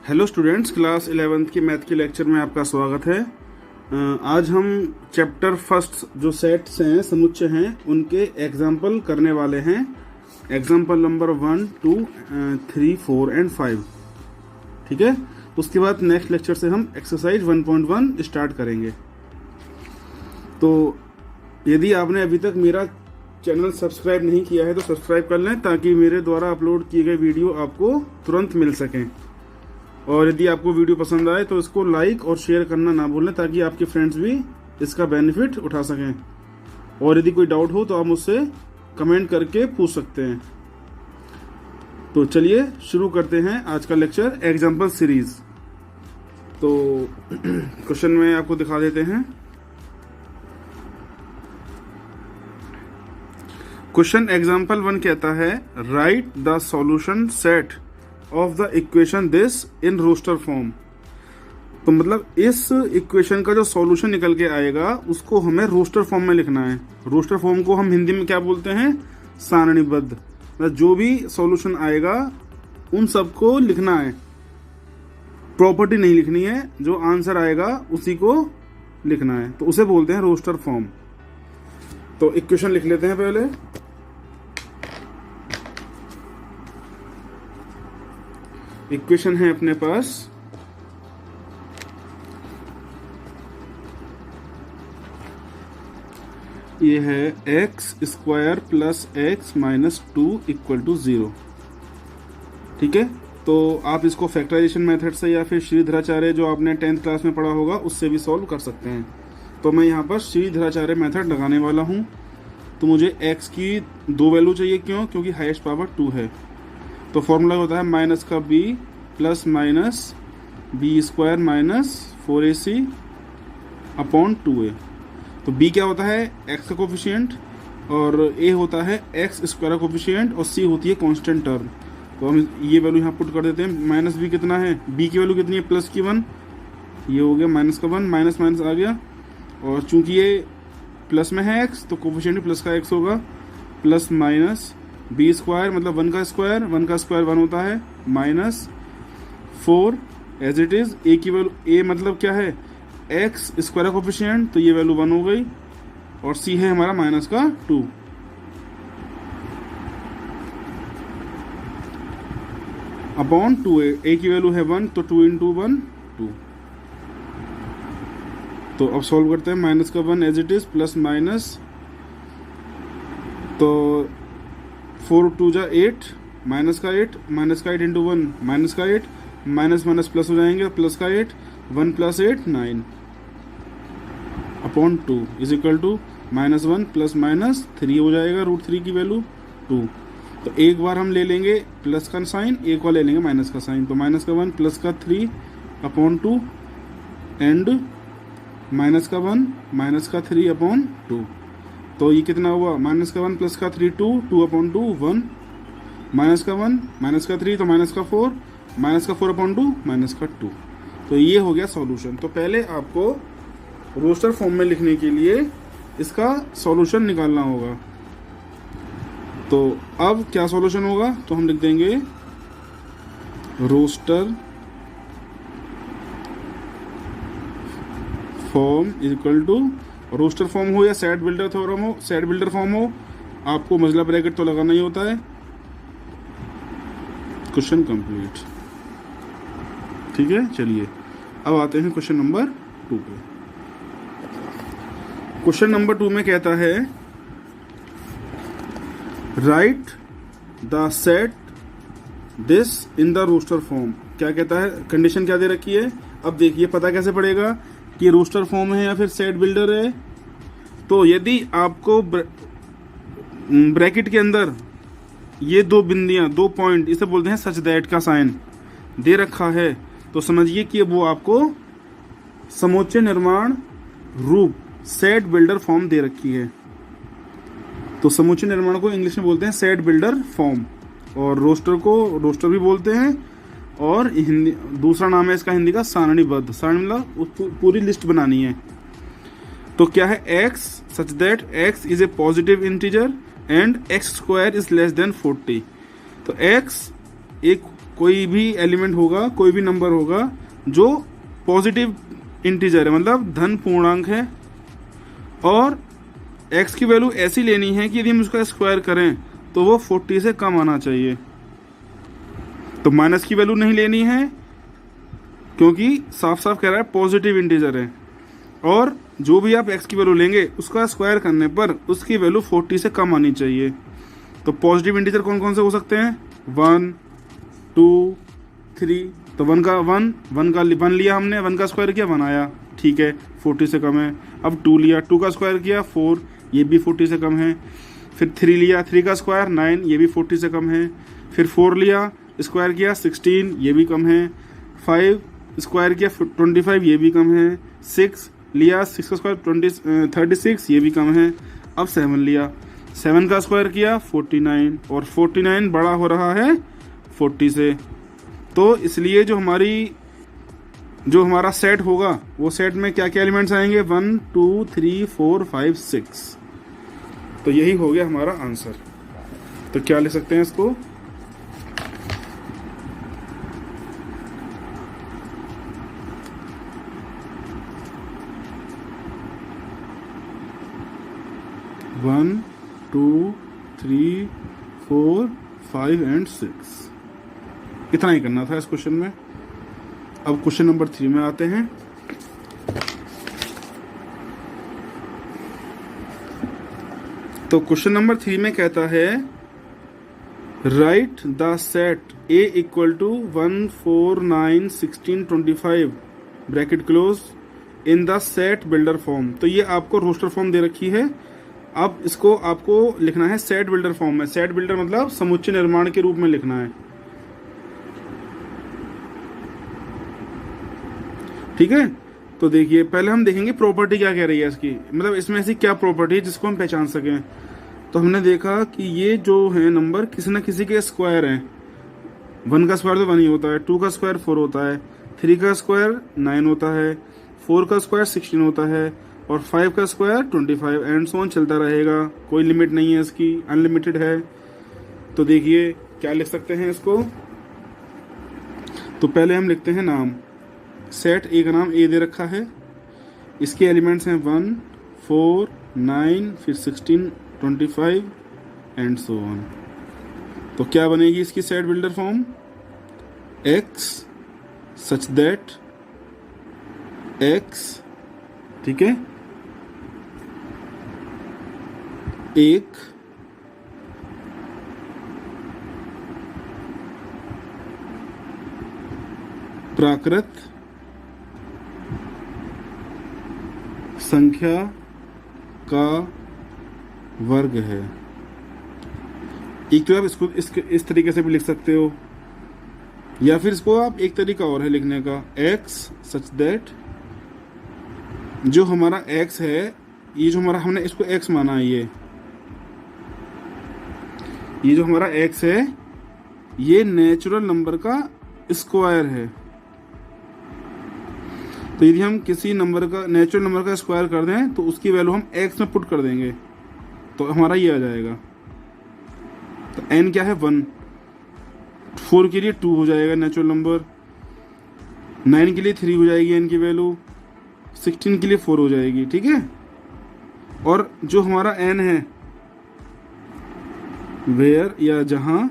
Hello students, class 11th की math के lecture में आपका स्वागत है। आज हम चैप्टर फर्स्ट जो सेट्स हैं, समुच्चय हैं, उनके एग्जाम्पल करने वाले हैं। Example number 1, 2, 3, 4 and 5। ठीक है, उसके बाद नेक्स्ट लेक्चर से हम एक्सरसाइज 1.1 स्टार्ट करेंगे। तो यदि आपने अभी तक मेरा चैनल सब्सक्राइब नहीं किया है तो सब्सक्राइब कर लें, ताकि मेरे द्वारा अपलोड किए गए वीडियो आपको तुरंत मिल सकें। और यदि आपको वीडियो पसंद आए तो इसको लाइक और शेयर करना ना भूलें, ताकि आपके फ्रेंड्स भी इसका बेनिफिट उठा सकें। और यदि कोई डाउट हो तो आप मुझसे कमेंट करके पूछ सकते हैं। तो चलिए शुरू करते हैं आज का लेक्चर, एग्जाम्पल सीरीज। तो क्वेश्चन में आपको दिखा देते हैं। क्वेश्चन एग्जाम्पल 1 कहता है, write the solution set of the equation this in roster form. तो मतलब इस इक्वेशन का जो सॉल्यूशन निकल के आएगा उसको हमें रोस्टर फॉर्म में लिखना है। रोस्टर फॉर्म को हम हिंदी में क्या बोलते हैं? सारणीबद्ध। मतलब जो भी सॉल्यूशन आएगा उन सबको लिखना है, प्रॉपर्टी नहीं लिखनी है। जो आंसर आएगा उसी को लिखना है, तो उसे बोलते हैं रोस्टर फॉर्म। तो इक्वेशन लिख लेते हैं पहले। इक्वेशन है अपने पास ये है x square plus x minus 2 equal to 0। ठीक है, तो आप इसको फैक्टराइजेशन मेथड से या फिर श्रीधराचार्य जो आपने 10th क्लास में पढ़ा होगा उससे भी सॉल्व कर सकते हैं। तो मैं यहाँ पर श्रीधराचार्य मेथड लगाने वाला हूँ। तो मुझे x की 2 वैल्यू चाहिए। क्यों? क्योंकि हाईएस्ट पावर 2 है। तो फॉर्मूला होता है माइनस का b plus minus b square minus 4ac upon 2a। तो b क्या होता है? x का कोफिशिएंट, और a होता है x स्क्वायर का कोफिशिएंट, और c होती है कांस्टेंट टर्म। तो हम ये वैल्यू यहाँ पुट कर देते हैं। माइनस b कितना है? b की वैल्यू कितनी है? प्लस की 1। ये हो गया माइनस का 1, माइनस माइनस आ गया। और चूंकि ये प्लस में है x, तो कोफिशिएंट प्लस का x होगा। प्लस माइनस बी स्क्वायर मतलब 1 का स्क्वायर, 1 का स्क्वायर 1 होता है, माइनस 4 एज इट इज। ए की वैल्यू, ए मतलब क्या है? एक्स स्क्वायर कोफिशिएंट, तो ये वैल्यू 1 हो गई। और सी है हमारा माइनस का 2 अपॉन 2a। ए की वैल्यू है 1, तो 2 इंटू 1 2। तो अब सॉल्व करते हैं। माइनस का 1 as it is plus minus, तो 4 2 जा 8, माइनस का 8 इंटू 1 माइनस का 8, माइनस माइनस प्लस हो जाएंगे, प्लस का 8, 1 plus 8 9 upon 2 is equal to minus 1 plus minus 3 हो जाएगा। √3 की वैल्यू 2। तो एक बार हम ले लेंगे प्लस का साइन, एक बार ले लेंगे माइनस का साइन। तो माइनस का 1 प्लस का 3 अपॉन 2 एंड माइनस का 1 माइनस का 3 अपॉन 2। तो ये कितना हुआ? माइनस का 1 प्लस का 3 2 अपॉन 2 1, माइनस का 1 माइनस का 3 तो माइनस का 4, माइनस का 4 अपॉन 2 माइनस का 2। तो ये हो गया सॉल्यूशन। तो पहले आपको रोस्टर फॉर्म में लिखने के लिए इसका सॉल्यूशन निकालना होगा। तो अब क्या सॉल्यूशन होगा? तो हम लिख देंगे roster form is equal to, roster form हो या सेट बिल्डर थ्योरम हो, सेट बिल्डर फॉर्म हो, आपको मजला ब्रैकेट तो लगाना ही होता है। Question complete. ठीक है, चलिए अब आते हैं क्वेश्चन नंबर 2 पे। क्वेश्चन नंबर 2 में कहता है, write the set this in the roster form. क्या कहता है? कंडीशन क्या दे रखी है? अब देखिए पता कैसे पड़ेगा कि रोस्टर फॉर्म है या फिर सेट बिल्डर है। तो यदि आपको ब्रैकेट के अंदर ये 2 बिंदियां, 2 पॉइंट, इसे बोलते हैं सच दैट का साइन दे रखा है, तो समझिए कि वो आपको समोच्चय निर्माण रूप सेट बिल्डर फॉर्म दे रखी है। तो समोच्चय निर्माण को इंग्लिश में बोलते हैं सेट बिल्डर फॉर्म, और रोस्टर को रोस्टर भी बोलते हैं। और हिंदी दूसरा नाम है इसका हिंदी का सारणीबद्ध। सारणी मतलब पूरी लिस्ट बनानी है। तो क्या है? x such that x is a positive integer and x square is less than 40। तो x एक कोई भी एलिमेंट होगा, कोई भी नंबर होगा जो पॉजिटिव इंटीजर है, मतलब धन पूर्णांक है, और x की वैल्यू ऐसी लेनी है कि यदि हम उसका स्क्वायर करें तो वो 40 से कम आना चाहिए। तो माइनस की वैल्यू नहीं लेनी है क्योंकि साफ साफ कह रहा है पॉजिटिव इंटीजर है, और जो भी आप x की वैल्यू लेंगे उसका स्क्वायर करने पर उसकी वैल्यू 40 से कम आनी चाहिए। तो पॉजिटिव इंटीजर कौन कौन से हो सकते हैं? 1, 2, 3। तो 1 का 1 लिया हमने, 1 का स्क्वायर किया 1 आया, ठीक है, 40 से कम है। अब 2 लिया, 2 का स्क्वायर किया 4, ये भी 40 से कम है। फिर 3 लिया, 3 का स्क्वायर 9, ये भी 40 से कम है। फिर 4 लिया, स्क्वायर किया 16, ये भी कम है। 5 स्क्वायर किया 25, ये भी कम है। 6 लिया, 6 का स्क्वायर 36, ये भी कम है। अब 7 लिया, 7 का स्क्वायर किया 49, और 49 बड़ा हो रहा है 40 से। तो इसलिए जो हमारा सेट होगा वो सेट में क्या क्या एलिमेंट्स आएंगे? 1, 2, 3, 4, 5, 6। तो यही हो गया हमारा आंसर। तो क्या लिख सकते हैं इसको? One, 2, 3, 4, 5 and 6। इतना ही करना था इस क्वेश्चन में। अब क्वेश्चन नंबर 3 में आते हैं। तो क्वेश्चन नंबर 3 में कहता है write the set A equal to 1, 4, 9, 16, 25 bracket close in the set builder form. तो ये आपको रोस्टर फॉर्म दे रखी है। अब इसको आपको लिखना है सेट बिल्डर फॉर्म में। सेट बिल्डर मतलब समुच्चय निर्माण के रूप में लिखना है, ठीक है। तो देखिए, पहले हम देखेंगे प्रॉपर्टी क्या कह रही है इसकी, मतलब इसमें ऐसी क्या प्रॉपर्टी है जिसको हम पहचान सकें। तो हमने देखा कि ये जो है नंबर किसी न किसी के स्क्वायर हैं। 1 का स्क्वायर तो 1 ही होता है, 2 का स्क्वायर 4 होता है, 3 का स्क्वायर 9 होता है, 4 का स्क्वायर 16 होता है, और 5 का स्क्वायर 25 एंड सो ऑन चलता रहेगा। कोई लिमिट नहीं है इसकी, अनलिमिटेड है। तो देखिए क्या लिख सकते हैं इसको। तो पहले हम लिखते हैं नाम। सेट ए का नाम ए दे रखा है, इसके एलिमेंट्स हैं 1, 4, 9, फिर 16, 25 एंड सो ऑन। तो क्या बनेगी इसकी set builder form? x such that x, ठीक है, एक प्राकृत संख्या का वर्ग है। एक तो आप इसको इस तरीके से भी लिख सकते हो, या फिर इसको आप एक तरीका और है लिखने का, x सच दैट जो हमारा x है, ये जो हमारा हमने इसको x माना है, ये जो हमारा x है ये नेचुरल नंबर का स्क्वायर है। तो यदि हम किसी नंबर का नेचुरल नंबर का स्क्वायर कर दें तो उसकी वैल्यू हम x में पुट कर देंगे तो हमारा ये आ जाएगा। तो n क्या है? 1। 4 के लिए 2 हो जाएगा नेचुरल नंबर, 9 के लिए 3 हो जाएगी n की वैल्यू, 16 के लिए 4 हो जाएगी, ठीक है। और जो हमारा n है, वेयर या जहां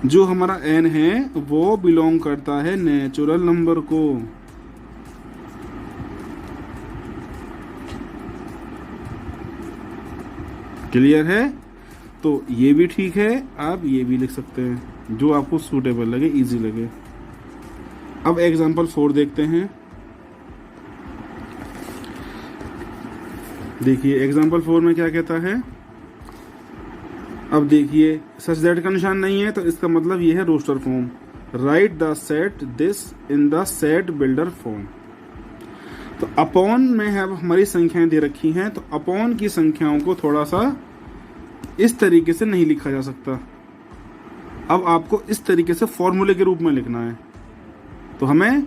जो हमारा n है वो बिलोंग करता है नेचुरल नंबर को। क्लियर है? तो ये भी ठीक है, आप ये भी लिख सकते हैं जो आपको सूटेबल लगे, इजी लगे। अब एग्जांपल 4 देखते हैं। देखिए एग्जांपल 4 में क्या कहता है। अब देखिए सच दैट का निशान नहीं है तो इसका मतलब ये है roster form. Write the set this in the set builder form. तो अपॉन में है हमारी संख्याएं दे रखी हैं, तो अपॉन की संख्याओं को थोड़ा सा इस तरीके से नहीं लिखा जा सकता। अब आपको इस तरीके से फॉर्मूले के रूप में लिखना है। तो हमें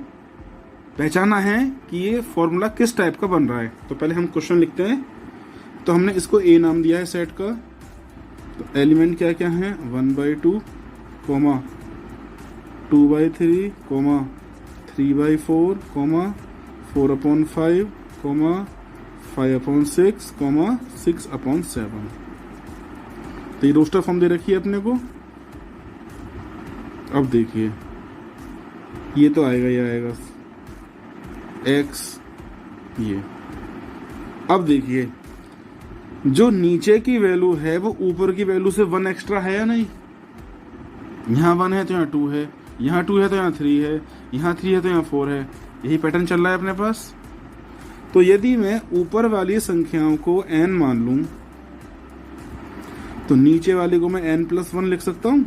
पहचाना है कि ये फॉर्मूला किस टाइप का बन रहा है। तो पहले हम क्वेश्चन लिखते हैं। तो हमने इसको ए नाम दिया है सेट का। तो एलिमेंट क्या क्या है? 1/2, 2/3, 3/4, 4/5, 5/6, 6/7। तो ये रोस्टर फॉर्म दे रखी है अपने को। अब देखिए ये तो आएगा, ये आएगा x ये। अब देखिए जो नीचे की वैल्यू है वो ऊपर की वैल्यू से 1 एक्स्ट्रा है या नहीं। यहाँ 1 है तो यहाँ 2 है, यहाँ 2 है तो यहाँ 3 है, यहाँ 3 है तो यहाँ 4 है। यही पैटर्न चल रहा है अपने पास। तो यदि मैं ऊपर वाली संख्याओं को n मान लूं तो नीचे वाली को मैं n+1 लिख सकता हूं।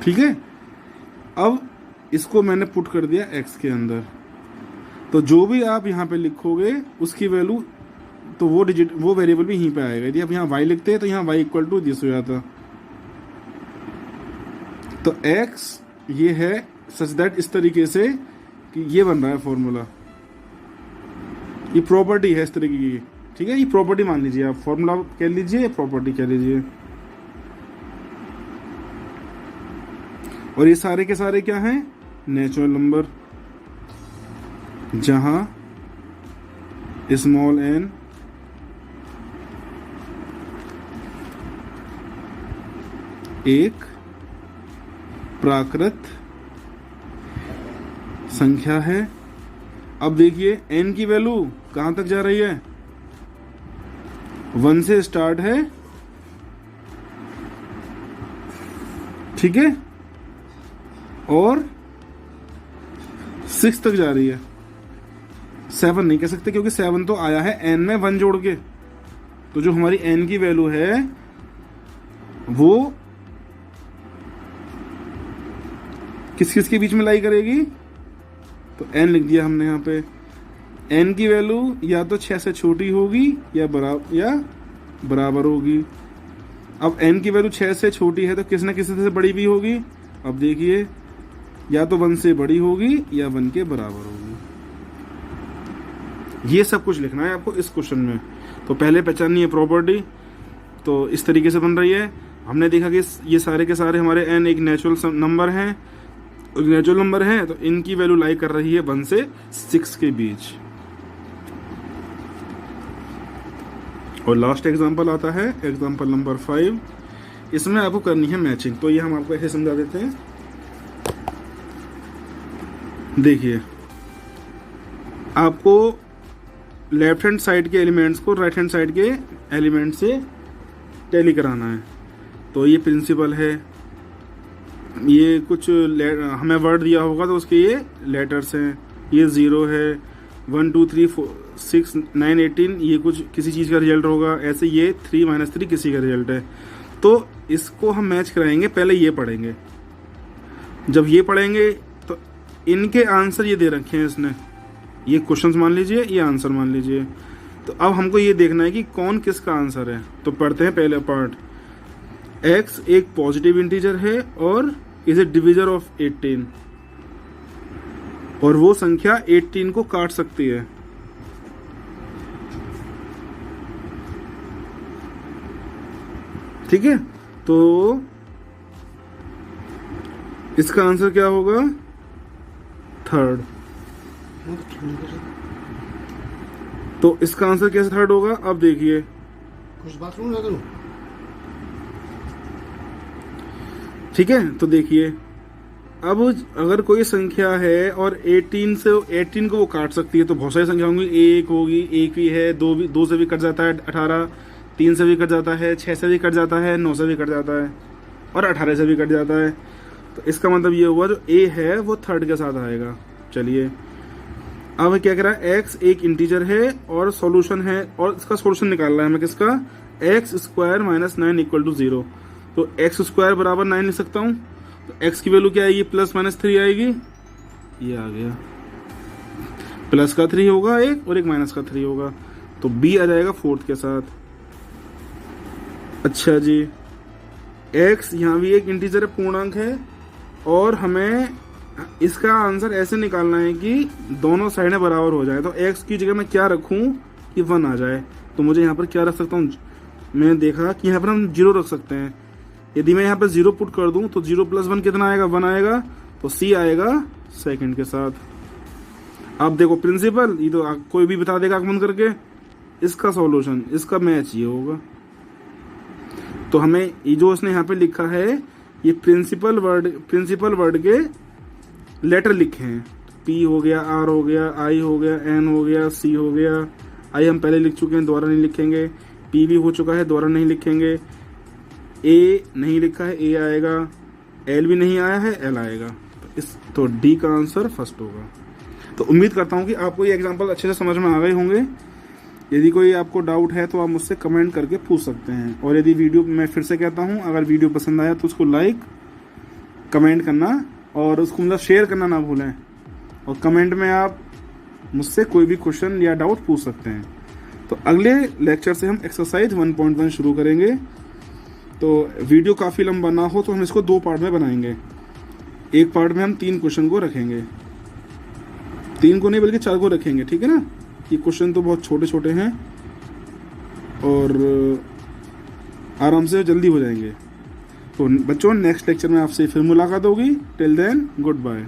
ठीक है, अब इसको मैंने पुट कर दिया x के अंदर। तो जो भी आप यहाँ पे लिखोगे उसकी वैल्यू, तो वो वेरिएबल भी यहीं पे आएगा। यदि आप यहाँ y लिखते हैं तो यहाँ y = दिस हो जाता। तो x ये है सच दैट इस तरीके से कि ये बन रहा है फॉर्मूला। ये प्रॉपर्टी है इस तरीके की। ठीक है, ये प्रॉपर्टी मान लीजिए आप, फॉर्मूला कह लीजिए, प्रॉपर्टी कह लीजिए। और ये सारे के सारे क्या हैं? नेचुरल नंबर, जहां स्मॉल n एक प्राकृत संख्या है। अब देखिए n की वैल्यू कहां तक जा रही है? 1 से स्टार्ट है, ठीक है, और 6 तक जा रही है। 7 नहीं कह सकते क्योंकि 7 तो आया है n में 1 जोड़ के। तो जो हमारी n की वैल्यू है वो किस किस के बीच में लाई करेगी? तो n लिख दिया हमने यहाँ पे। n की वैल्यू या तो 6 से छोटी होगी या बराबर होगी। अब n की वैल्यू 6 से छोटी है तो किसी न किसी से बड़ी भी होगी। अब देखिए या तो 1 से बड़ी होगी या 1 के बराबर होगी। ये सब कुछ लिखना है आपको इस क्वेश्चन में। तो पहले पहचाननी है प्रॉपर्टी। तो इस तरीके से बन रही है। हमने देखा कि ये सारे के सारे हमारे n एक नेचुरल नंबर हैं, नेचुरल नंबर है, तो इनकी वैल्यू लाई कर रही है 1 से 6 के बीच। और लास्ट एग्जांपल आता है एग्जांपल नंबर 5। इसमें आपको करनी है मैचिंग। तो ये हम आपको ऐसे समझा देते हैं। देखिए आपको लेफ्ट हैंड साइड के एलिमेंट्स को राइट हैंड साइड के एलिमेंट से टैली कराना है। तो ये प्रिंसिपल है, ये कुछ हमें वर्ड दिया होगा तो उसके ये लेटर्स हैं। ये 0 है, 1 2 3 4 6 9 18 ये कुछ किसी चीज़ का रिजल्ट होगा। ऐसे ये 3 - 3 किसी का रिजल्ट है। तो इसको हम मैच कराएंगे। पहले ये पढ़ेंगे। जब ये पढ़ेंगे तो इनके आंसर ये दे रखे हैं इसने। ये क्वेश्चंस मान लीजिए, ये आंसर मान लीजिए। तो अब हमको ये देखना है कि कौन किसका आंसर है। तो पढ़ते हैं पहले पार्ट। x एक पॉजिटिव इंटीजर है और इज ए डिविजर ऑफ 18, और वो संख्या 18 को काट सकती है। ठीक है, तो इसका आंसर क्या होगा? 3rd। तो इसका आंसर कैसे 3rd होगा? अब देखिए कुछ बात सुन करूं। ठीक है, तो देखिए अब अगर कोई संख्या है और 18 को वो काट सकती है तो बहुत सारी संख्या होंगी। 1 होगी, 1 ही है, 2 से भी कट जाता है 18, 3 से भी कट जाता है, 6 से भी कट जाता है, 9 से भी कट जाता है और 18 से भी कट जाता है। तो इसका मतलब ये हुआ जो a है वो 3rd के साथ आएगा। चलिए अब क्या कह रहा है? x एक इंटीजर है और सॉल्यूशन है, और इसका सॉल्यूशन निकालना है हमें। किसका? x² - 9 = 0। तो x² = 9 लिख सकता हूँ। तो x की वैल्यू क्या आएगी? +-3 आएगी। ये आ गया, प्लस का 3 होगा एक और एक माइनस का 3 होगा। तो b आ जाएगा 4th के साथ। अच्छा जी, x यहाँ भी एक इंटीजर है, पूर्णांक है, और हमें इसका आंसर ऐसे निकालना है कि दोनों साइडें बराबर हो जाए। तो x की जगह मैं क्या रखूं कि 1 आ जाए? तो मुझे यहाँ पर क्या रख सकता हूँ? मैंने देखा कि यहाँ पर हम 0 रख सकते हैं। यदि मैं यहाँ पर 0 पुट कर दूं तो 0 + 1 कितना आएगा, 1 आएगा, तो C आएगा सेकंड के साथ। अब देखो प्रिंसिपल, ये तो कोई भी बता देगा आगमन करके, इसका सॉल्यूशन, इसका मैच ये होगा। तो हमें ये जो उसने यहाँ पे लिखा है, ये प्रिंसिपल वर्ड के लेटर लिखे हैं। P हो गया, R हो गया, I हो गया, N हो गया, C हो गया। I हम पहले लिख चुके हैं, दोबारा नहीं लिखेंगे। P भी हो चुका है, दोबारा नहीं लिखेंगे। A नहीं लिखा है, A आएगा। L भी नहीं आया है, L आएगा। तो D का आंसर फर्स्ट होगा। तो उम्मीद करता हूँ कि आपको ये एग्जाम्पल अच्छे से समझ में आ गए होंगे। यदि कोई आपको डाउट है तो आप मुझसे कमेंट करके पूछ सकते हैं। और यदि वीडियो, मैं फिर से कहता हूँ, अगर वीडियो पसंद आया तो उसको लाइक, कमेंट करना और उसको मतलब शेयर करना ना भूलें। और कमेंट में आप मुझसे कोई भी क्वेश्चन या डाउट पूछ सकते हैं। तो अगले लेक्चर से हम एक्सरसाइज 1.1 शुरू करेंगे। तो वीडियो काफ़ी लंबा ना हो तो हम इसको 2 पार्ट में बनाएंगे। एक पार्ट में हम 3 क्वेश्चन को रखेंगे, 3 को नहीं बल्कि 4 को रखेंगे, ठीक है ना। ये क्वेश्चन तो बहुत छोटे छोटे हैं और आराम से जल्दी हो जाएंगे। तो बच्चों, नेक्स्ट लेक्चर में आपसे फिर मुलाकात होगी। Till then, good bye.